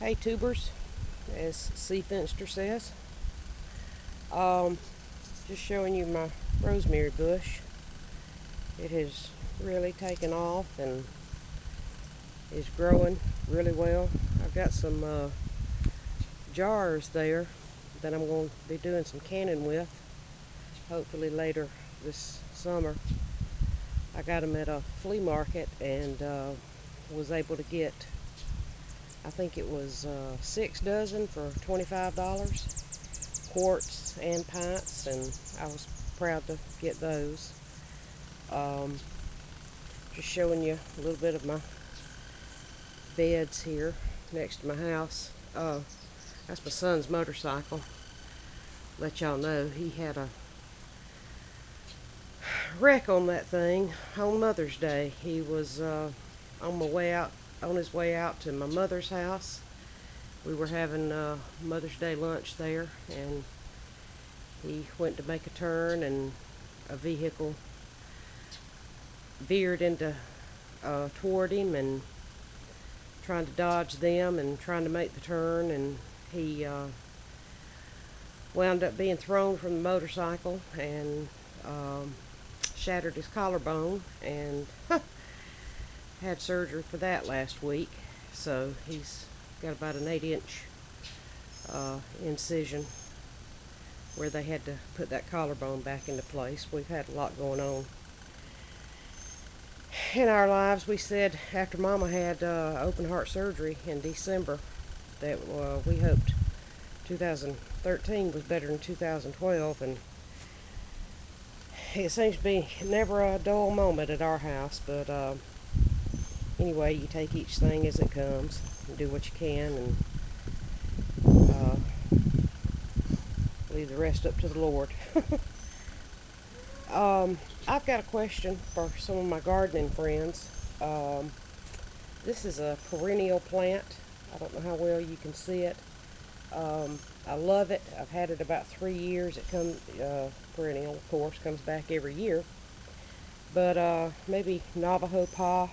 Hey tubers, as C. Finster says. Just showing you my rosemary bush. It has really taken off and is growing really well. I've got some jars there that I'm going to be doing some canning with, hopefully later this summer. I got them at a flea market and was able to get, I think it was 6 dozen for $25, quarts and pints, and I was proud to get those. Just showing you a little bit of my beds here next to my house. That's my son's motorcycle. Let y'all know he had a wreck on that thing on Mother's Day. He was on his way out to my mother's house. We were having Mother's Day lunch there, and he went to make a turn, and a vehicle veered into toward him, and trying to dodge them and trying to make the turn, and he wound up being thrown from the motorcycle and shattered his collarbone, and had surgery for that last week. So he's got about an 8-inch incision where they had to put that collarbone back into place. We've had a lot going on in our lives. We said after Mama had open heart surgery in December that we hoped 2013 was better than 2012, and it seems to be never a dull moment at our house. But anyway, you take each thing as it comes and do what you can, and leave the rest up to the Lord. I've got a question for some of my gardening friends. This is a perennial plant. I don't know how well you can see it. I love it. I've had it about 3 years. It comes perennial, of course, comes back every year. But maybe Navajo Pa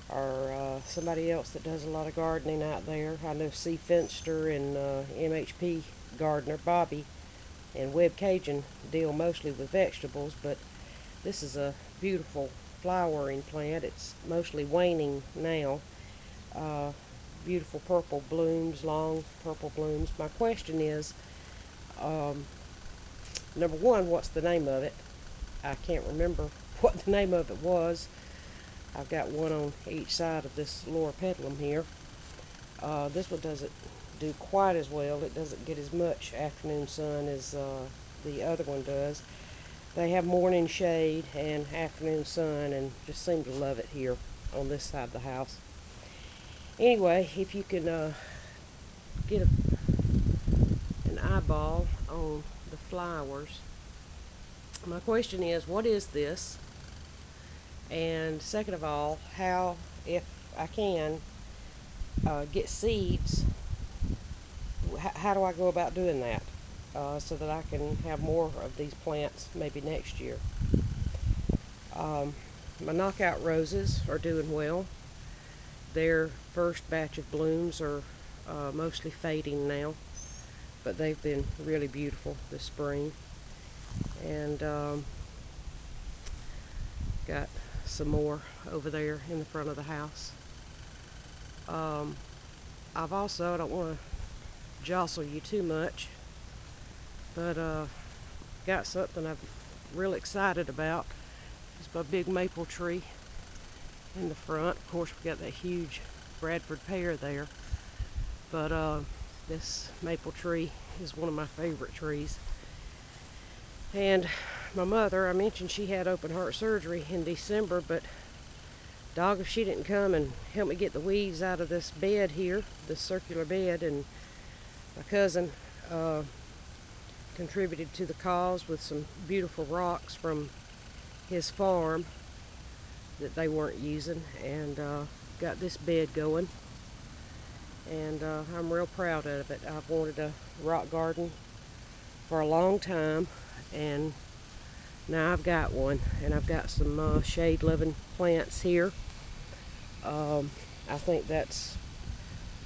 or somebody else that does a lot of gardening out there. I know C. Finster and MHP gardener Bobby and Web Cajun deal mostly with vegetables, but this is a beautiful flowering plant. It's mostly waning now. Beautiful purple blooms, long purple blooms. My question is, number one, what's the name of it? I can't remember what the name of it was. I've got one on each side of this lower petalum here. This one doesn't do quite as well. It doesn't get as much afternoon sun as the other one does. They have morning shade and afternoon sun, and just seem to love it here on this side of the house. Anyway, if you can get an eyeball on the flowers. My question is, what is this? And second of all, how, if I can, get seeds, how do I go about doing that so that I can have more of these plants maybe next year? My knockout roses are doing well. Their first batch of blooms are mostly fading now, but they've been really beautiful this spring. And got some more over there in the front of the house. I've also, I don't want to jostle you too much, but got something I'm real excited about. It's my big maple tree in the front. Of course, we got that huge Bradford pear there, but this maple tree is one of my favorite trees. And my mother, I mentioned she had open heart surgery in December, but dog if she didn't come and help me get the weeds out of this bed here, this circular bed. And my cousin contributed to the cause with some beautiful rocks from his farm that they weren't using, and got this bed going, and I'm real proud of it. I've wanted a rock garden for a long time, and now I've got one, and I've got some shade loving plants here. I think that's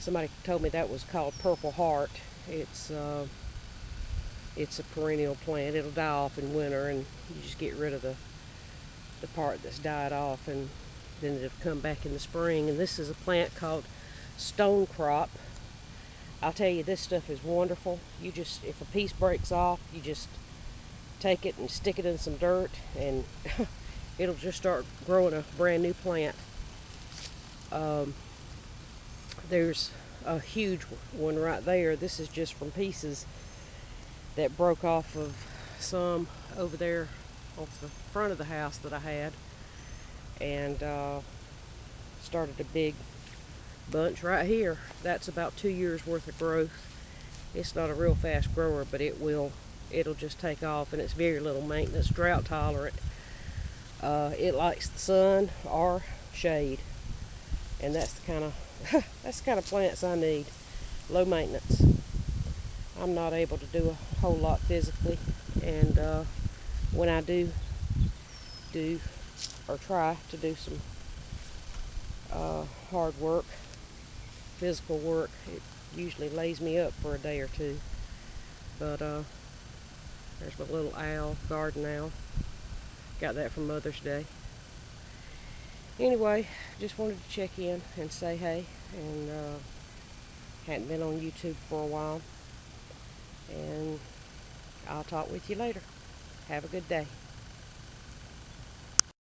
Somebody told me that was called Purple Heart. It's a perennial plant. It'll die off in winter, and you just get rid of the part that's died off, and then it'll come back in the spring. And this is a plant called stone crop. I'll tell you, this stuff is wonderful. You just, if a piece breaks off, you just take it and stick it in some dirt, and it'll just start growing a brand new plant. There's a huge one right there. This is just from pieces that broke off of some over there off the front of the house that I had, and started a big bunch right here. That's about 2 years worth of growth. It's not a real fast grower, but it'll just take off, and it's very little maintenance, drought tolerant. It likes the sun or shade, and that's the kind of that's the kind of plants I need. Low maintenance. I'm not able to do a whole lot physically, and when I do or try to do some hard work, physical work, it usually lays me up for a day or two. But there's my little owl, garden owl. Got that from Mother's Day. Anyway, just wanted to check in and say hey, and hadn't been on YouTube for a while, and I'll talk with you later. Have a good day.